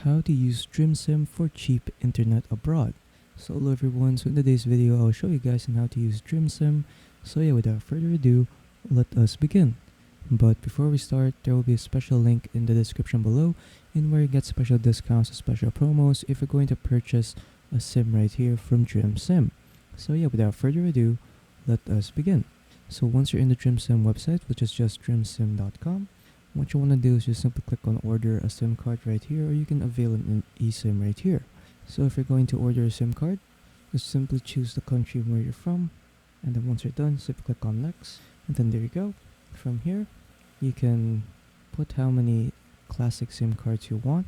how to use Drimsim for cheap internet abroad. So hello everyone, so in today's video I'll show you guys on how to use Drimsim. So yeah, without further ado, let us begin. But before we start, there will be a special link in the description below in where you get special discounts and special promos if you're going to purchase a sim right here from Drimsim. So yeah, without further ado, let us begin. So once you're in the Drimsim website, which is just drimsim.com, what you want to do is just simply click on order a SIM card right here, or you can avail an eSIM right here. So if you're going to order a SIM card, just simply choose the country where you're from, and then once you're done, simply click on next, and then there you go. From here, you can put how many classic SIM cards you want,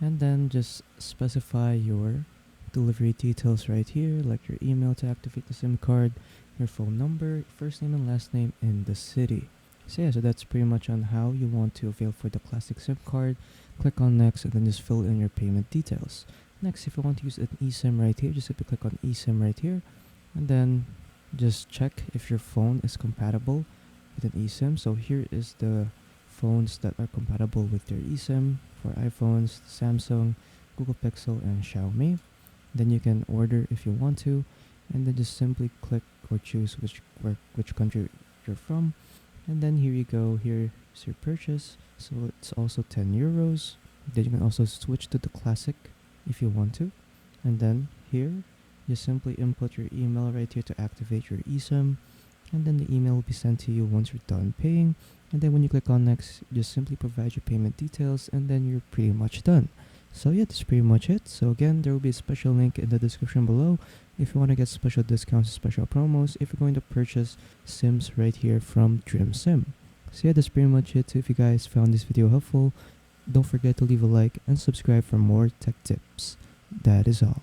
and then just specify your delivery details right here, like your email to activate the SIM card, your phone number, first name and last name, and the city. So yeah, so that's pretty much on how you want to avail for the classic SIM card. Click on next and then just fill in your payment details. Next, if you want to use an eSIM right here, just simply click on eSIM right here, and then just check if your phone is compatible with an eSIM. So here is the phones that are compatible with their eSIM for iPhones, Samsung, Google Pixel, and Xiaomi. Then you can order if you want to, and then just simply click or choose which country you're from. And then here you go, here's your purchase. So it's also 10 euros. Then you can also switch to the classic if you want to. And then here, you simply input your email right here to activate your eSIM. And then the email will be sent to you once you're done paying. And then when you click on next, just simply provide your payment details, and then you're pretty much done. So yeah, that's pretty much it. So again, there will be a special link in the description below if you want to get special discounts and special promos if you're going to purchase sims right here from Drimsim. So yeah, that's pretty much it. So if you guys found this video helpful, don't forget to leave a like and subscribe for more tech tips. That is all.